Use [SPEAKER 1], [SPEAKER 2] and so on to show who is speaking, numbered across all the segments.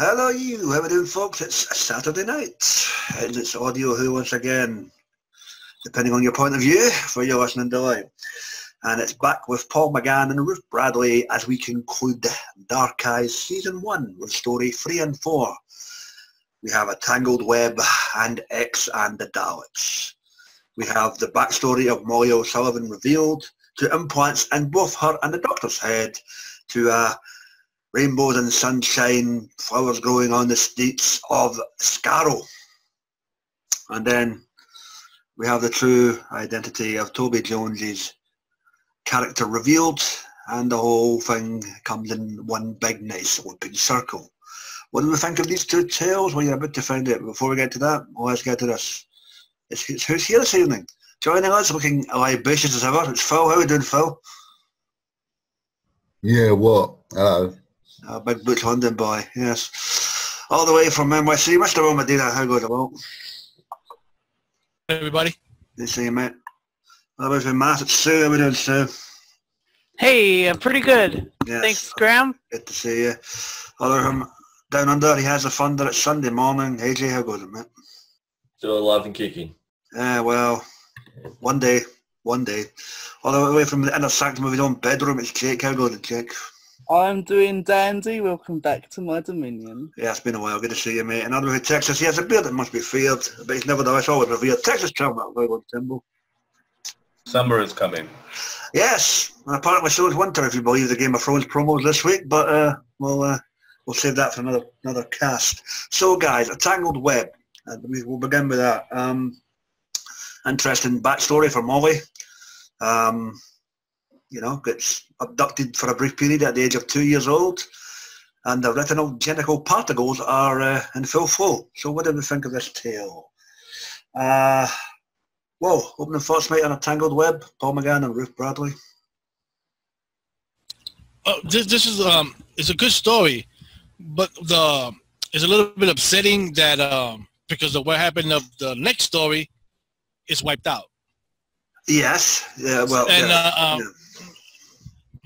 [SPEAKER 1] Hello you, how are we doing folks? It's Saturday night and it's Audio Who once again, depending on your point of view, for your listening delight. And it's back with Paul McGann and Ruth Bradley as we conclude Dark Eyes Season 1 with Story 3 and 4. We have a Tangled Web and X and the Daleks. We have the backstory of Molly O'Sullivan revealed, to implants in both her and the Doctor's head, to rainbows and sunshine, flowers growing on the streets of Scarrow. And then we have the true identity of Toby Jones's character revealed, and the whole thing comes in one big nice open circle. What do we think of these two tales? Well, you're about to find out. Before we get to that, let's get to this. Who's here this evening? Joining us, looking libatious as ever, it's Phil. How are we doing, Phil?
[SPEAKER 2] Yeah, what?
[SPEAKER 1] Big Boots London boy, yes. All the way from NYC, Mr. Will Medina, how goes it, Will?
[SPEAKER 3] Hey, everybody.
[SPEAKER 1] Good to see you, mate. What about you, Matt? It's Sue. How are we doing, Sue?
[SPEAKER 4] Hey, pretty good.
[SPEAKER 1] Yes.
[SPEAKER 4] Thanks, Graham.
[SPEAKER 1] Good to see you. Other from down under, he has a thunder. It's Sunday morning. AJ, how goes it, mate?
[SPEAKER 5] Still alive and kicking.
[SPEAKER 1] Well, one day. All the way from the inner sanctum of his own bedroom, it's Jake. How goes it, Jake?
[SPEAKER 4] I'm doing dandy. Welcome back to my dominion.
[SPEAKER 1] Yeah, it's been a while. Good to see you, mate. Another who Texas. He has a beard that must be feared, but he's nevertheless always revered. Texas Travel, very good, Timbo.
[SPEAKER 5] Summer is coming.
[SPEAKER 1] Yes, and apparently so is winter, if you believe the Game of Thrones promos this week, but we'll save that for another cast. So, guys, a Tangled Web. We'll begin with that. Interesting backstory for Molly. Gets abducted for a brief period at the age of 2 years old, and the retinal genital particles are in full flow. So what do we think of this tale? Well, opening thoughts, mate, on a Tangled Web, Paul McGann and Ruth Bradley.
[SPEAKER 3] This is it's a good story, but it's a little bit upsetting that because of what happened of the next story is wiped out.
[SPEAKER 1] Yes. Yeah. Well.
[SPEAKER 3] And
[SPEAKER 1] yeah.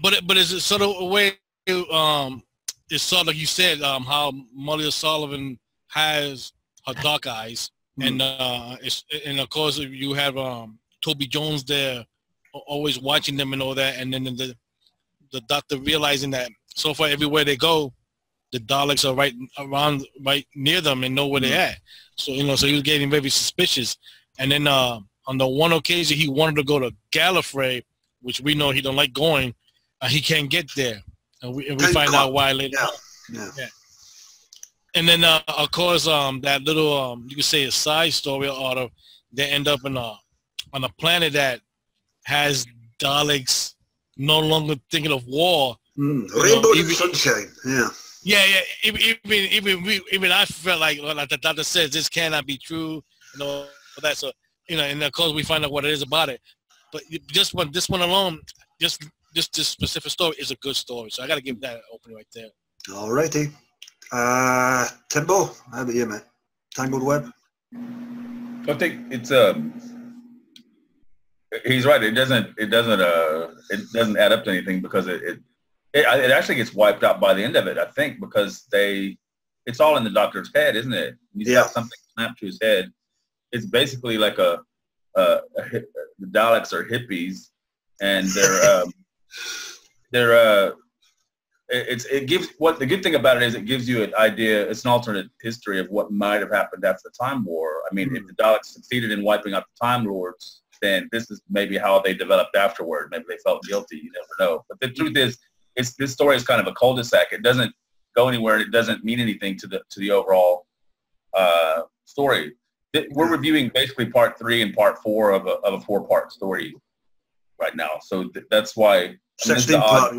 [SPEAKER 3] but it's sort of a way. It's sort of like you said, how Molly O'Sullivan has her dark eyes, and of course you have Toby Jones there, always watching them and all that, and then the Doctor realizing that so far everywhere they go, the Daleks are right near them and know where they're at. So so he was getting very suspicious, and then on the one occasion he wanted to go to Gallifrey, which we know he don't like going. He can't get there, and we find out why later.
[SPEAKER 1] Yeah.
[SPEAKER 3] And then, of course, that little you could say a side story, or they end up on a planet that has Daleks no longer thinking of war.
[SPEAKER 1] Rainbows and sunshine. Yeah.
[SPEAKER 3] Yeah. Even I felt like the Doctor says this cannot be true. That's and of course we find out what it is about it. But this one alone, just this specific story is a good story, so I got to give that an opening right there.
[SPEAKER 1] All righty. Timbo, how about you, mate? Tangled Web?
[SPEAKER 5] I think it's he's right. It doesn't add up to anything because it actually gets wiped out by the end of it, I think, because it's all in the Doctor's head, isn't it? He's got something snapped to his head. It's basically like the Daleks are hippies, and the good thing about it is it gives you an idea. It's an alternate history of what might have happened after the Time War. I mean, if the Daleks succeeded in wiping out the Time Lords, then this is maybe how they developed afterward. Maybe they felt guilty. You never know. But the truth is, this story is kind of a cul-de-sac. It doesn't go anywhere. And it doesn't mean anything to the overall story. We're reviewing basically part 3 and part 4 of a 4-part story right now. So that's why.
[SPEAKER 1] 16 part.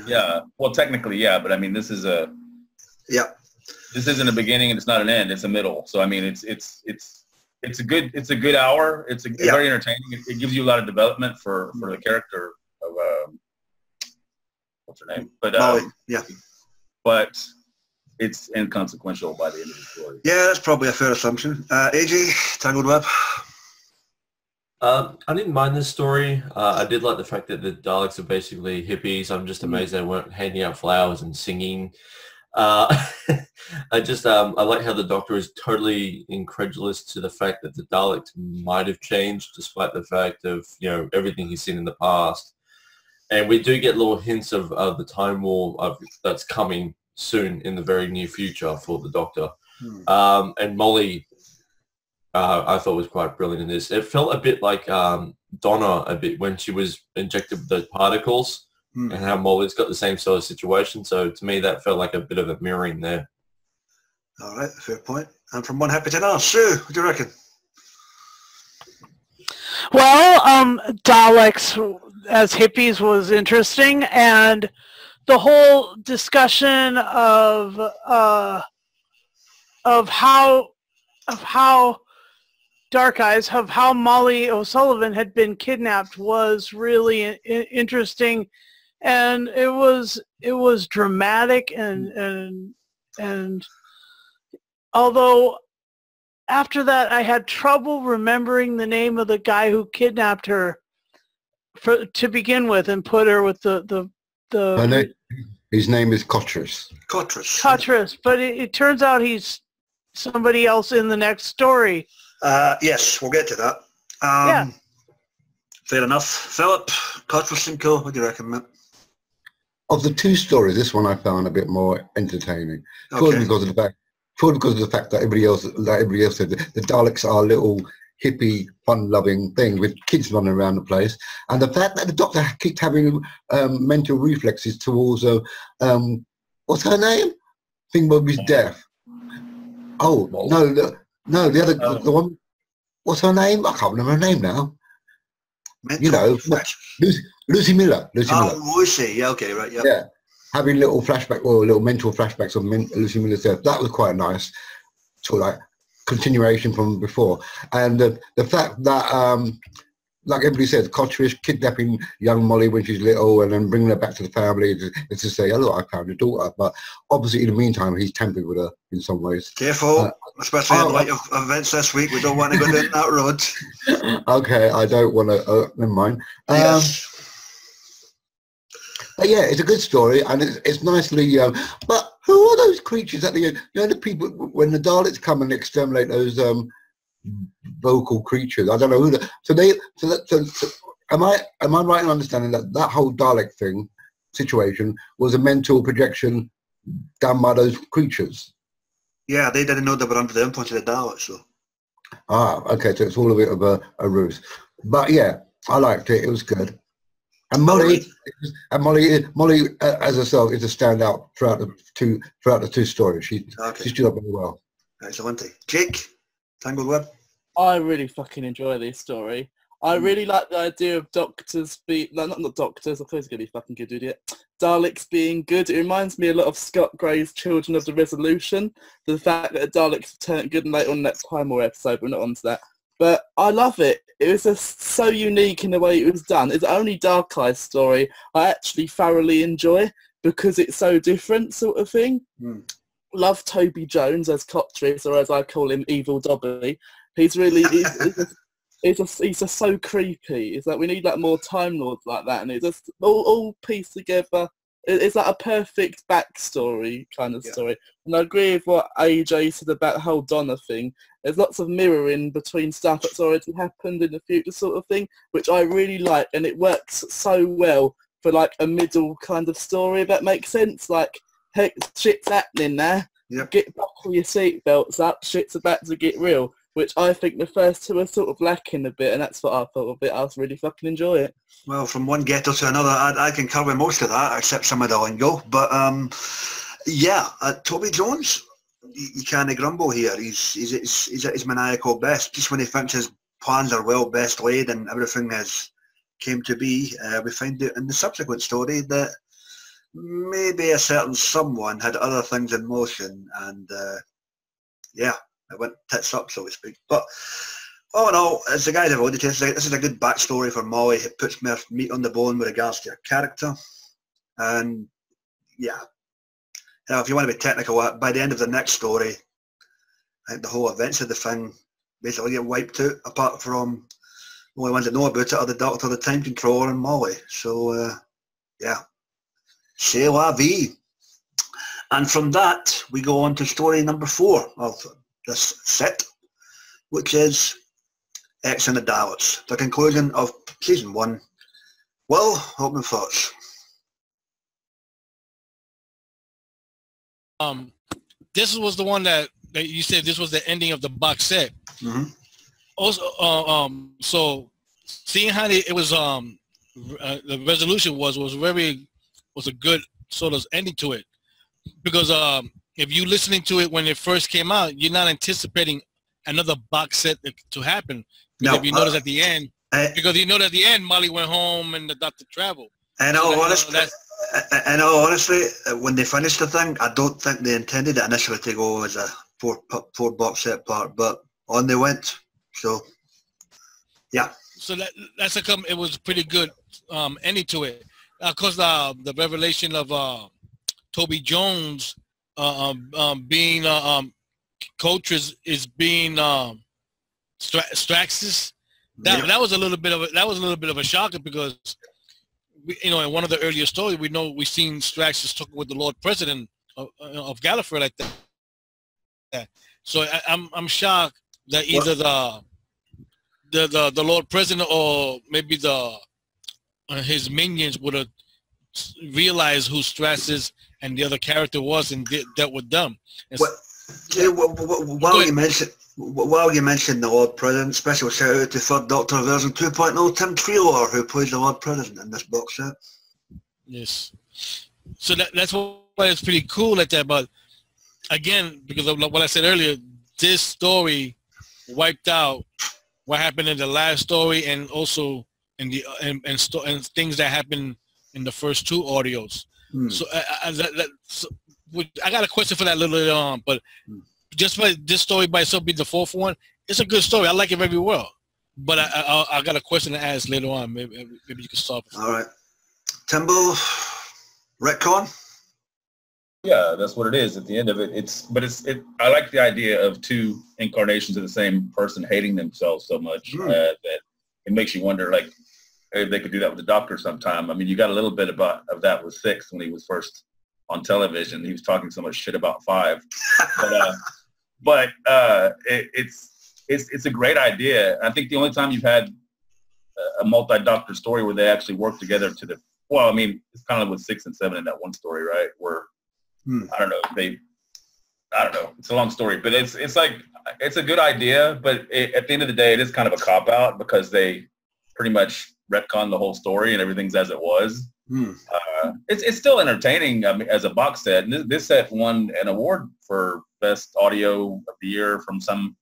[SPEAKER 5] Yeah. Well, technically, yeah, but I mean, this is a.
[SPEAKER 1] Yeah.
[SPEAKER 5] This isn't a beginning and it's not an end. It's a middle. So I mean, it's a good hour. It's very entertaining. It gives you a lot of development for the character of what's her name? But
[SPEAKER 1] Molly. Yeah.
[SPEAKER 5] But it's inconsequential by the end of the story.
[SPEAKER 1] Yeah, that's probably a fair assumption. AJ, Tangled Web.
[SPEAKER 6] I didn't mind this story. I did like the fact that the Daleks are basically hippies. I'm just amazed they weren't handing out flowers and singing. I just I like how the Doctor is totally incredulous to the fact that the Daleks might have changed, despite the fact of everything he's seen in the past. And we do get little hints of the time war that's coming soon in the very near future for the Doctor. And Molly, I thought was quite brilliant in this. It felt a bit like Donna a bit when she was injected with those particles, and how Molly's got the same sort of situation. So to me, that felt like a bit of a mirroring there.
[SPEAKER 1] All right, fair point. And from one happy to another, Sue, what do you reckon?
[SPEAKER 2] Well, Daleks as hippies was interesting, and the whole discussion of how Dark Eyes, of how Molly O'Sullivan had been kidnapped was really interesting, and it was dramatic, and although after that I had trouble remembering the name of the guy who kidnapped her to begin with and put her with
[SPEAKER 7] his name is Cottress.
[SPEAKER 2] Cottress, but it turns out he's somebody else in the next story.
[SPEAKER 1] Yes, we'll get to that.
[SPEAKER 2] Yeah.
[SPEAKER 1] Fair enough. Philip, Cottress and Co. What do you reckon, mate?
[SPEAKER 7] Of the two stories, this one I found a bit more entertaining. Purely because of the fact that everybody else said the Daleks are little hippie, fun-loving thing with kids running around the place, and the fact that the Doctor kept having mental reflexes towards what's her name? Thingboby's death. Oh no, the other the one. What's her name? I can't remember her name now. Lucy Miller.
[SPEAKER 1] Lucy. Yeah. Okay. Right. Yeah.
[SPEAKER 7] Yeah. Having little mental flashbacks of Lucy Miller's death. That was quite nice. Sort of like continuation from before, and the fact that like everybody says, Cottress kidnapping young Molly when she's little and then bringing her back to the family to say, hello, I found your daughter. But obviously, in the meantime, he's tampered with her in some ways.
[SPEAKER 1] Careful, especially in light of events this week. We don't want to go down that road.
[SPEAKER 7] Okay, I don't want to. Never mind.
[SPEAKER 1] Yes.
[SPEAKER 7] But yeah, it's a good story, and it's nicely. But who are those creatures at the end? The people when the Daleks come and exterminate those vocal creatures. I don't know who. Am I right in understanding that whole Dalek situation was a mental projection done by those creatures?
[SPEAKER 1] Yeah, they didn't know they were under the influence of the Daleks. So.
[SPEAKER 7] Okay, so it's all a bit of a ruse. But yeah, I liked it. It was good. And Molly, as herself, is a standout throughout the two stories. She stood up very well.
[SPEAKER 1] Excellent. Jake, Tangled Web.
[SPEAKER 4] I really fucking enjoy this story. I really like the idea of doctors not doctors. I thought it was gonna be fucking good, idiot. Daleks being good. It reminds me a lot of Scott Gray's Children of the Resolution. The fact that the Daleks turned good and later on that Time War episode. We're not onto that. But I love it. It was just so unique in the way it was done. It's the only Dark Eyes story I actually thoroughly enjoy because it's so different, sort of thing. Love Toby Jones as Cottress, or as I call him, Evil Dobby. He's really, he's just so creepy. It's like we need like more Time Lords like that, and it's just all pieced together. It's like a perfect backstory kind of story. And I agree with what AJ said about the whole Donna thing. There's lots of mirroring between stuff that's already happened in the future sort of thing, which I really like, and it works so well for like a middle kind of story, if that makes sense. Like, hey, shit's happening now. Get buckle your seatbelts up, shit's about to get real, which I think the first two are sort of lacking a bit, and that's what I thought of it. I really fucking enjoy it.
[SPEAKER 1] Well, from one ghetto to another, I can cover most of that, except some of the lingo. But yeah, Toby Jones, you can't grumble here. He's at his maniacal best. Just when he thinks his plans are well best laid and everything has came to be, we find out in the subsequent story that maybe a certain someone had other things in motion, and yeah, it went tits up, so to speak. But all in all, as the guys have alluded to, this is a good backstory for Molly. It puts more meat on the bone with regards to her character. And yeah, if you want to be technical, by the end of the next story, I think the whole events of the thing basically get wiped out, apart from the only ones that know about it are the Doctor, the Time Controller, and Molly. So yeah, c'est la vie. And from that, we go on to story number 4 of this set, which is X and the Daleks, the conclusion of season 1. Well, opening thoughts.
[SPEAKER 3] This was the one that you said this was the ending of the box set.
[SPEAKER 1] Mm-hmm.
[SPEAKER 3] Also, so seeing how it was, the resolution was a good sort of ending to it, because if you listening to it when it first came out, you're not anticipating another box set to happen. Because if you notice at the end, because you know that at the end Molly went home and the doctor traveled.
[SPEAKER 1] And honestly, when they finished the thing, I don't think they intended it initially to go as a four box set part, but on they went. So, yeah.
[SPEAKER 3] So that's it was pretty good ending to it. Of course, the revelation of Toby Jones being Coaches is being Straxus. That was a little bit of a shocker, because in one of the earlier stories we seen Straxus talking with the Lord President of Gallifrey like that. So I'm shocked that either the Lord President or maybe his minions would have realized who Straxus and the other character was and dealt with them.
[SPEAKER 1] While you mentioned the Lord President, special shout out to Third Doctor version 2.0 Tim Treelor, who plays the Lord President in this box set.
[SPEAKER 3] Yes. So that's why it's pretty cool like that. But again, because of what I said earlier, this story wiped out what happened in the last story, and also in the and things that happened in the first 2 audios. So I got a question for that a little later on, but just for this story by itself being the 4th one, it's a good story. I like it very well. But I got a question to ask later on. Maybe you can stop.
[SPEAKER 1] All right. Timbo, retcon?
[SPEAKER 5] Yeah, that's what it is. At the end of it, I like the idea of 2 incarnations of the same person hating themselves so much that it makes you wonder, like, if they could do that with the Doctor sometime. I mean, you got a little bit of that with 6 when he was first on television. He was talking so much shit about 5, but it's a great idea. I think the only time you've had a multi-Doctor story where they actually work together it's kind of with 6 and 7 in that one story, right? Where I don't know, it's a long story, but it's a good idea, but at the end of the day, it is kind of a cop-out, because they pretty much retcon the whole story and everything's as it was. It's still entertaining as a box set. And this set won an award for best audio of the year from something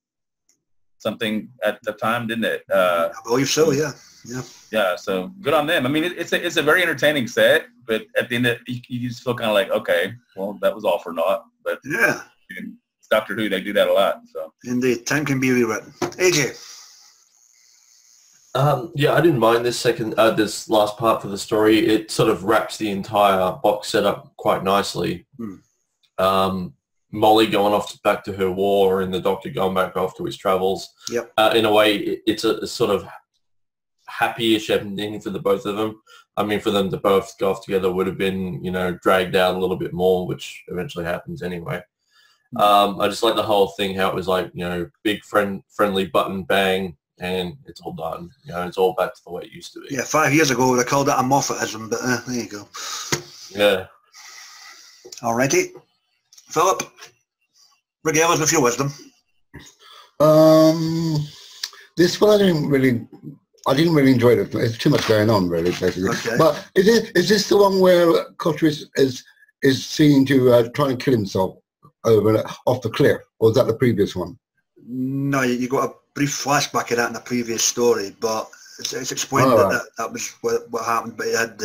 [SPEAKER 5] at the time, didn't it?
[SPEAKER 1] I believe so. Yeah.
[SPEAKER 5] Yeah. So good on them. I mean, it's a very entertaining set, but at the end of it, you just feel kind of like, okay, well, that was all for naught. But
[SPEAKER 1] yeah,
[SPEAKER 5] it's Doctor Who. They do that a lot. So
[SPEAKER 1] indeed, time can be rewritten. AJ.
[SPEAKER 6] Yeah, I didn't mind this last part for the story. It sort of wraps the entire box set up quite nicely. Molly going back to her war, and the Doctor going back off to his travels.
[SPEAKER 1] Yep.
[SPEAKER 6] In a way, it's a sort of happy-ish ending for the both of them. I mean, for them to both go off together would have been, dragged out a little bit more, which eventually happens anyway. I just like the whole thing, how it was like, big friendly button bang, and it's all done. It's all back to the way it used to be.
[SPEAKER 1] Yeah, 5 years ago they called it a Moffatism, but there you go.
[SPEAKER 6] Yeah.
[SPEAKER 1] Alrighty. Philip, regale us with your wisdom.
[SPEAKER 7] This one I didn't really enjoy it. There's too much going on, really, basically.
[SPEAKER 1] Okay.
[SPEAKER 7] But is this the one where Cotter is seen to try and kill himself off the cliff, or is that the previous one?
[SPEAKER 1] No, you got a brief flashback of that in the previous story, but it's explained that was what happened. But he had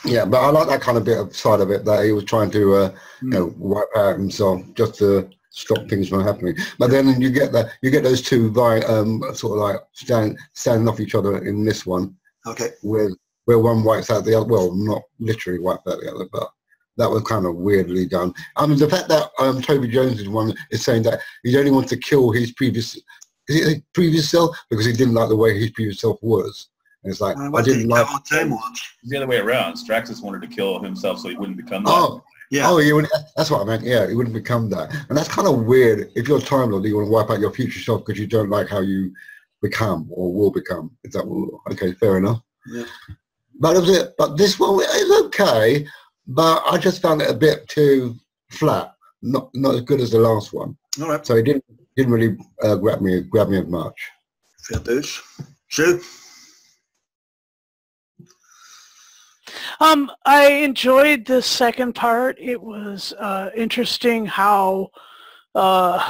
[SPEAKER 7] yeah, but I like that kind of bit of side of it, that he was trying to wipe out himself just to stop things from happening. But then you get those 2 sort of like standing off each other in this one.
[SPEAKER 1] Okay.
[SPEAKER 7] Where one wipes out the other. Well, not literally wiped out the other, but that was kind of weirdly done. I mean, the fact that Toby Jones's one is saying that he only wants to kill his previous self because he didn't like the way his previous self was. And it's like, I didn't like...
[SPEAKER 5] It's the other way around. Straxus wanted to kill himself so he wouldn't become that.
[SPEAKER 7] Oh,
[SPEAKER 1] Yeah.
[SPEAKER 7] Oh, you wouldn't, that's what I meant. Yeah, it wouldn't become that. And that's kind of weird. If you're a Time Lord, you want to wipe out your future self because you don't like how you become or will become. Is that okay? Fair enough.
[SPEAKER 1] Yeah.
[SPEAKER 7] But it was it. But this one is okay. But I just found it a bit too flat. Not as good as the last one.
[SPEAKER 1] All right.
[SPEAKER 7] So it didn't really grab me as much.
[SPEAKER 1] Fair dues. Sue?
[SPEAKER 2] I enjoyed the second part. It was interesting how the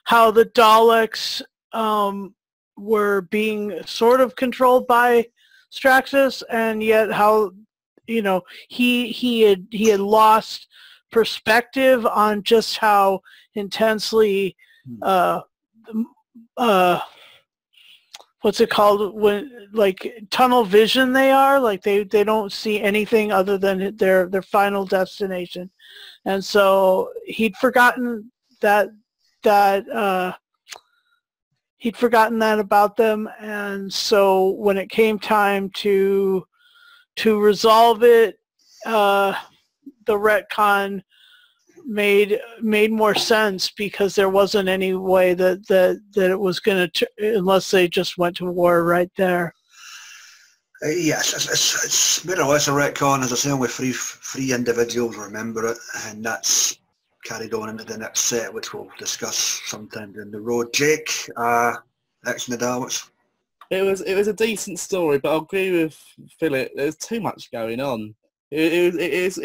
[SPEAKER 2] Daleks were being sort of controlled by Straxus, and yet how he had lost perspective on just how intensely what's it called, when like tunnel vision they are, like they don't see anything other than their final destination. And so he'd forgotten that about them, and so when it came time to resolve it, the retcon made more sense, because there wasn't any way that it was going to, unless they just went to war right there.
[SPEAKER 1] Yes, it's more or less a retcon, as I say, only three individuals remember it, and that's carried on into the next set, which we'll discuss sometime down the road. Jake, X and the Daleks.
[SPEAKER 4] It was a decent story, but I'll agree with Philip. There's too much going on. It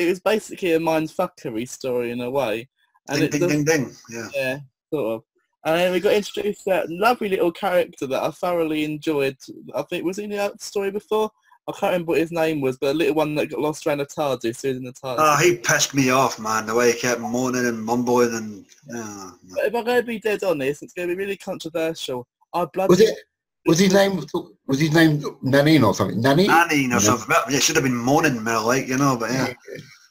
[SPEAKER 4] was basically a mindfuckery story in a way. And
[SPEAKER 1] ding.
[SPEAKER 4] Yeah, sort of. And then we got introduced to that lovely little character that I thoroughly enjoyed. I think, was he in the story before? I can't remember what his name was, but a little one that got lost around the TARDIS. Who was in the TARDIS?
[SPEAKER 1] Oh, he pissed me off, man, the way he kept moaning and mumbling and...
[SPEAKER 4] But if I'm going to be dead honest, it's going to be really controversial.
[SPEAKER 7] Was his name Nanine or something?
[SPEAKER 1] Nanine or something. It should have been moaning more like, but yeah.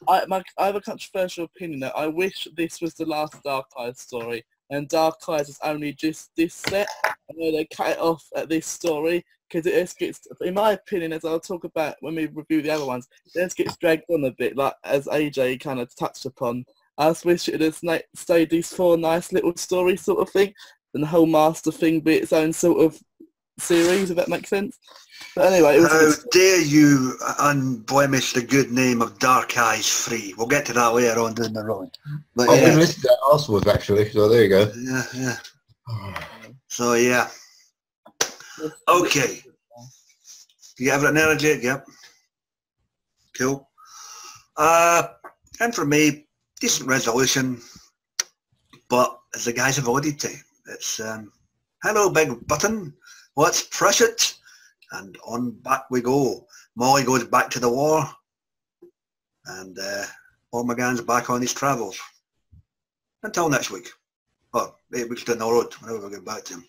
[SPEAKER 4] I have a controversial opinion that I wish this was the last Dark Eyes story, and Dark Eyes is only just this set. I know they cut it off at this story, because it just gets, in my opinion, as I'll talk about when we review the other ones, it just gets dragged on a bit, like as AJ kind of touched upon. I just wish it had stayed these 4 nice little stories sort of thing, and the whole Master thing be its own sort of series, if that makes sense. But anyway,
[SPEAKER 1] how dare you unblemish the good name of Dark Eyes 3? We'll get to that later on down the road. But
[SPEAKER 7] I've been listening to that afterwards, actually, so there you go.
[SPEAKER 1] Yeah. So yeah. Okay. You have an energy? Yep. Cool. And for me, decent resolution, but as the guys have alluded to, it's hello big button, let's push it, and on back we go. Molly goes back to the war, and Paul McGann's back on his travels. Until next week. Or 8 weeks down the road, whenever we get back to him.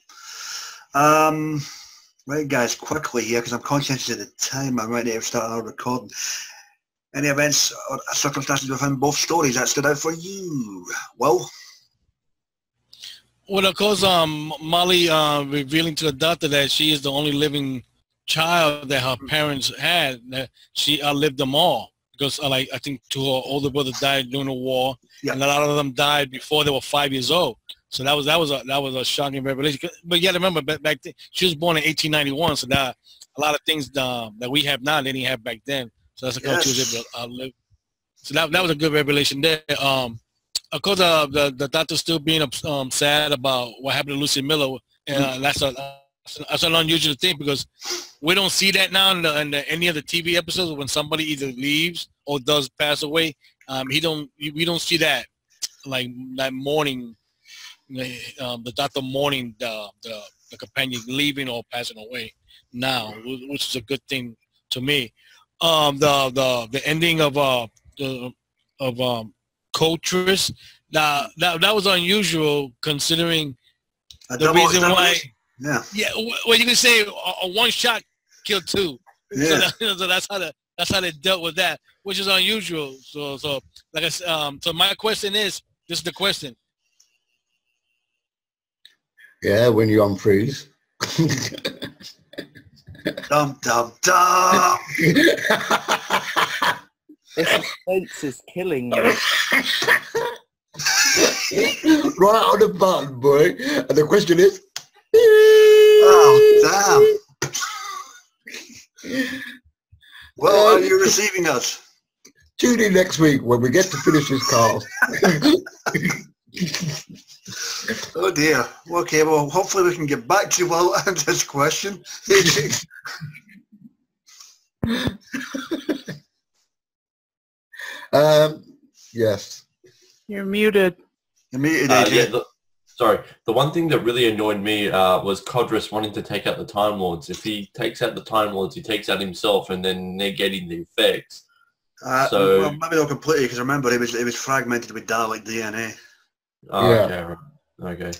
[SPEAKER 1] Right guys, quickly here, because I'm conscious of the time, I'm ready to start our recording. Any events or circumstances within both stories that stood out for you? Well,
[SPEAKER 3] of course, Molly revealing to the doctor that she is the only living child that her parents had, that she outlived them all. Because I think 2 of her older brothers died during the war, and a lot of them died before they were 5 years old. So that was a shocking revelation. But you got to remember, back then, she was born in 1891, so that a lot of things that we have now they didn't have back then. So that's how she was able to outlive. So that was a good revelation there. Of course, the doctor still being sad about what happened to Lucy Miller, and that's an unusual thing, because we don't see that now in any of the TV episodes when somebody either leaves or does pass away. We don't see that, like that mourning, the doctor mourning the companion leaving or passing away now, which is a good thing to me. The ending of Coatrice, that was unusual, considering the reason why. Yeah. Well, you can say a one shot killed 2.
[SPEAKER 1] Yeah.
[SPEAKER 3] So that's how they dealt with that, which is unusual. So like I said, so my question is, this is the question.
[SPEAKER 7] Yeah, when you unfreeze.
[SPEAKER 1] Dum dum dum.
[SPEAKER 4] The suspense is killing me.
[SPEAKER 7] Right on the button, boy. And the question is...
[SPEAKER 1] Oh, damn. Well, are you receiving us?
[SPEAKER 7] Tune in next week when we get to finish this cast.
[SPEAKER 1] Oh dear. Okay, well, hopefully we can get back to you while I answer this question.
[SPEAKER 7] Yes.
[SPEAKER 2] You're muted.
[SPEAKER 1] You're muted, AJ.
[SPEAKER 6] Sorry. The one thing that really annoyed me was Codrus wanting to take out the Time Lords. If he takes out the Time Lords, he takes out himself and then negating the effects.
[SPEAKER 1] Well, maybe not completely, because remember, it was fragmented with Dalek DNA.
[SPEAKER 6] Oh, yeah. Okay, right. Okay.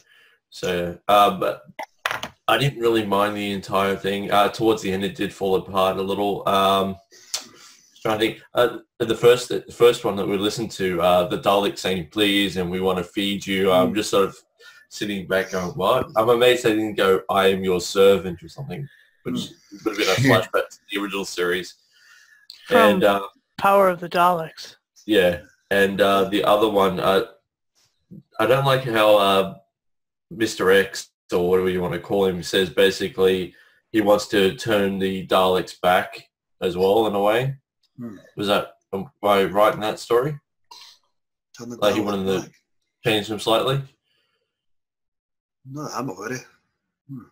[SPEAKER 6] So, but I didn't really mind the entire thing. Towards the end, it did fall apart a little. Trying to think. The first one that we listened to, the Dalek saying please, and we want to feed you. I'm just sort of sitting back going, what? I'm amazed they didn't go, I am your servant or something, which would have been a flashback to the original series.
[SPEAKER 2] From Power of the Daleks.
[SPEAKER 6] Yeah, and the other one, I don't like how Mr. X, or whatever you want to call him, says basically he wants to turn the Daleks back as well in a way. Was that am I right in that story? Like he wanted to change them slightly?
[SPEAKER 1] No, I'm not worried.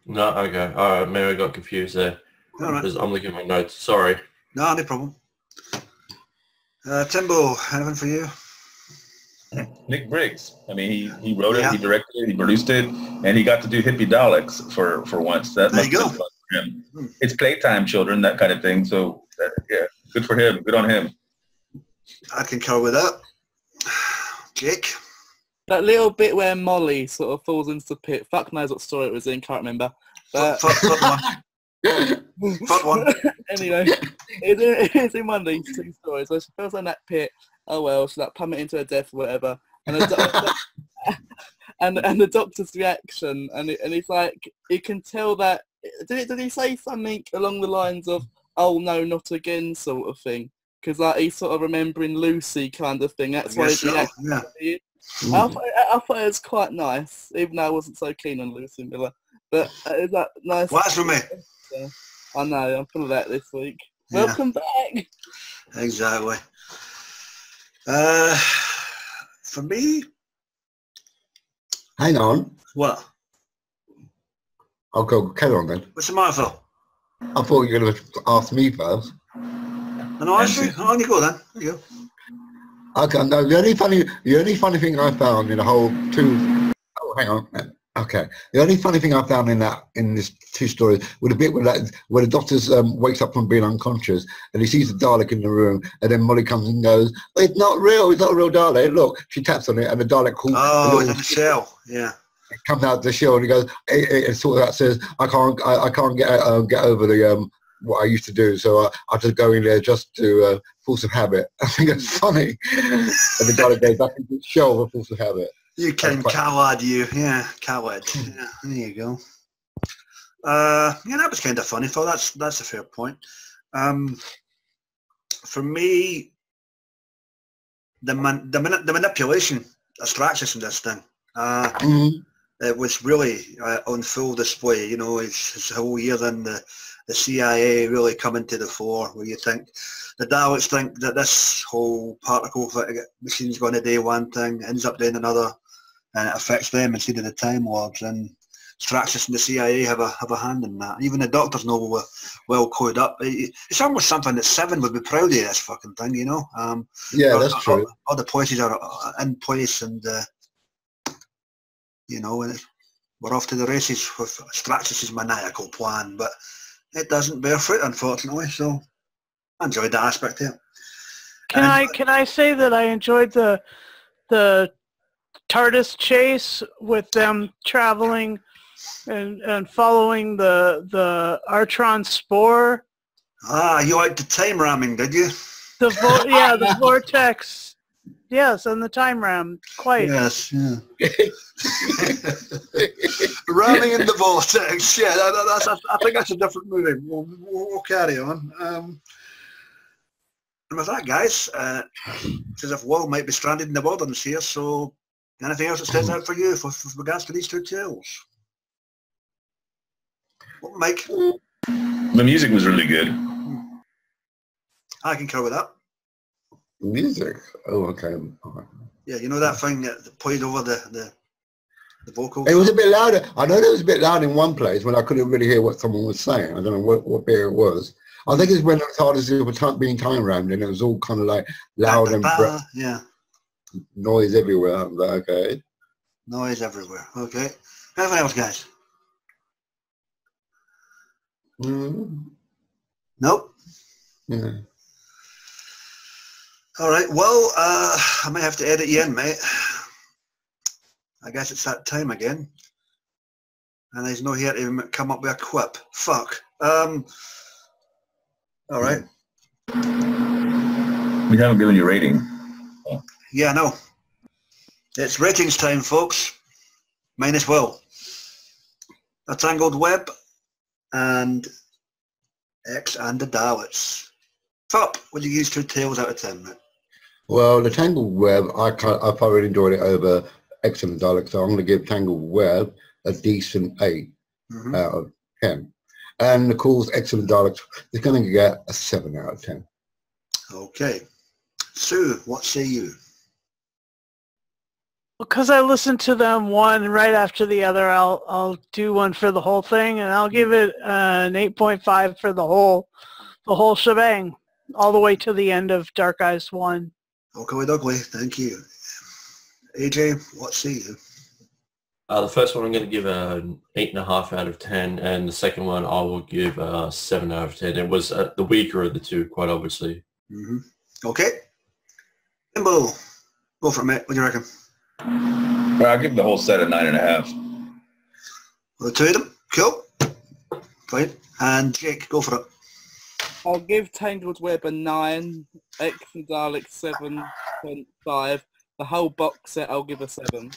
[SPEAKER 6] No, okay. All right, maybe I got confused there.
[SPEAKER 1] All right.
[SPEAKER 6] I'm looking at my notes. Sorry.
[SPEAKER 1] No, no problem. Timbo, anything for you?
[SPEAKER 5] Nick Briggs. I mean, he wrote it, he directed it, he produced it, and he got to do hippie Daleks for once. That
[SPEAKER 1] there
[SPEAKER 5] must
[SPEAKER 1] you
[SPEAKER 5] have
[SPEAKER 1] go.
[SPEAKER 5] been fun for him. It's playtime, children, that kind of thing. So, yeah, good for him. Good on him.
[SPEAKER 1] I concur with that. Jake?
[SPEAKER 4] That little bit where Molly sort of falls into the pit. Fuck knows what story it was in, can't remember. But
[SPEAKER 1] Fuck one. Fuck one.
[SPEAKER 4] Anyway, it's in one of these two stories where she falls in that pit. Oh well, she's like plummet into her death or whatever. And the, and the doctor's reaction, and it's like, you can tell that, did he say something along the lines of, oh no, not again sort of thing? Because like he's sort of remembering Lucy kind of thing. That's why he's reacting. Yeah. I thought it was quite nice, even though I wasn't so keen on Lucy Miller. But is that nice?
[SPEAKER 1] What's with me?
[SPEAKER 4] I know, I'm full of that this week. Yeah. Welcome back.
[SPEAKER 1] Exactly. For me...
[SPEAKER 7] Hang on.
[SPEAKER 1] What?
[SPEAKER 7] I'll go, carry on then.
[SPEAKER 1] What's the matter, Phil?
[SPEAKER 7] I thought you were going to ask me first.
[SPEAKER 1] No, actually, on you go then. There you go.
[SPEAKER 7] Okay, no, the only funny thing I found in the whole two... Oh, hang on. Okay. The only funny thing I found in this two stories was a bit where the doctor wakes up from being unconscious and he sees the Dalek in the room, and then Molly comes and goes, it's not real Dalek. Look, she taps on it and the Dalek calls...
[SPEAKER 1] Oh, it's in the shell. Yeah.
[SPEAKER 7] It comes out of the shell and he goes, it sort of says, I can't get over the... what I used to do, so I just go in there just to force of habit. I think it's funny. And the Dalek goes back into the shell of force of habit.
[SPEAKER 1] You can coward you, yeah, coward. Yeah, there you go. Yeah, that was kind of funny. So that's a fair point. For me, the manipulation of Straxus in this thing, it was really on full display. You know, it's the whole year then the CIA really coming to the fore, where you think the Daleks think that this whole particle machine's going to do one thing, ends up doing another, and it affects them instead of the Time Lords. And Straxus and the CIA have a hand in that. Even the doctors know we're well coded up. It's almost something that Seven would be proud of, this fucking thing, you know.
[SPEAKER 7] Yeah, that's true.
[SPEAKER 1] All the places are in place, and you know, and we're off to the races with Straxus's maniacal plan, but it doesn't bear fruit, unfortunately. So I enjoyed that aspect of it.
[SPEAKER 2] Can I say that I enjoyed the TARDIS chase with them traveling and following the Artron spore?
[SPEAKER 1] Ah, you liked the time ramming, did you?
[SPEAKER 2] The vortex. Yes, and the time ram. Quite.
[SPEAKER 1] Yes, yeah. Ramming in the vortex. Yeah, I think that's a different movie. We'll carry on. And with that, guys, it's as if Will might be stranded in the wilderness here, so anything else that stands out for you with regards to these two tales? Well, Mike?
[SPEAKER 5] The music was really good.
[SPEAKER 1] I concur with that.
[SPEAKER 7] Music? Oh, okay.
[SPEAKER 1] Yeah, you know that thing that played over the vocals?
[SPEAKER 7] It was a bit louder. I know it was a bit loud in one place when I couldn't really hear what someone was saying. I don't know what bit it was. I think it's when the TARDIS were being time rammed and it was all kind of like loud and
[SPEAKER 1] yeah,
[SPEAKER 7] noise everywhere. I'm like, okay.
[SPEAKER 1] Noise everywhere. Okay. Anything else, guys? Nope.
[SPEAKER 7] Yeah.
[SPEAKER 1] All right. Well, I may have to edit you in, mate. I guess it's that time again. And there's no here to come up with a quip. Fuck. All right.
[SPEAKER 5] We haven't given you a rating.
[SPEAKER 1] Yeah, I know. It's ratings time, folks. Mine as well. A Tangled Web and X and the Daleks. Philip, would you use 2 tales out of 10, mate?
[SPEAKER 7] Well, the Tangled Web, I thoroughly enjoyed it over X and the Daleks, so I'm going to give Tangled Web a decent 8 out of 10. And of course, X and the Daleks is going to get a 7 out of 10.
[SPEAKER 1] Okay. Sue, what say you?
[SPEAKER 2] Because I listened to them one right after the other, I'll do one for the whole thing, and I'll give it an 8.5 for the whole shebang, all the way to the end of Dark Eyes 1.
[SPEAKER 1] Okay, Douglas, thank you. AJ, what say you?
[SPEAKER 6] The first one I'm going to give an 8.5 out of 10, and the second one I will give a 7 out of 10. It was the weaker of the two, quite obviously.
[SPEAKER 1] Okay. Limbo, go for it, mate. What do you reckon?
[SPEAKER 5] I'll give the whole set a 9.5.
[SPEAKER 1] The 2 of them? Cool. Fine. And Jake, go for it.
[SPEAKER 4] I'll give Tangled Web a 9, X and Daleks 7.5. The whole box set I'll give a 7.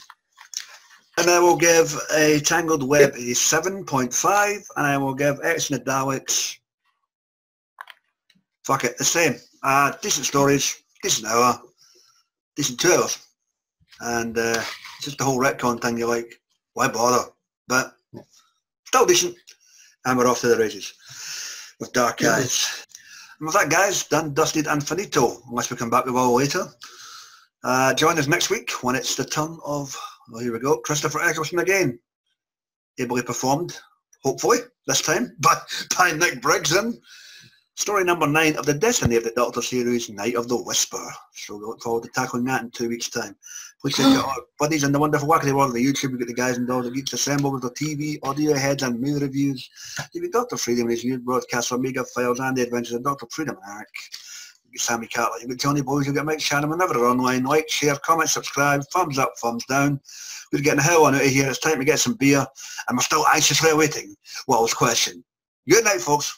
[SPEAKER 1] And I will give a Tangled Web a 7.5, and I will give X and the Daleks, fuck it, the same. Decent stories, decent hour, decent 2 hours. And just the whole retcon thing, you're like, why bother? But still decent. And we're off to the races with Dark Eyes. And with that, guys, done, dusted, and finito, unless we come back with all later. Join us next week when it's the turn of, well, here we go, Christopher Eccleston again. Ably performed, hopefully, this time, by Nick Briggs in story number 9 of the Destiny of the Doctor series, Night of the Whisper. So we look forward to tackling that in 2 weeks' time. Please check out our buddies in the wonderful wackety world of the YouTube. We've got the guys and dolls that geeks assembled with their TV, audio heads and movie reviews. You've got Dr. Freedom and his new broadcast Omega Files and the Adventures of Dr. Freedom Arc. You've got Sammy Catlett, you've got Johnny Boys, you've got Mike Shannon whenever they're online. Like, share, comment, subscribe, thumbs up, thumbs down. We're getting the hell on out of here. It's time to get some beer. And we're still anxiously awaiting Will's question. Good night, folks.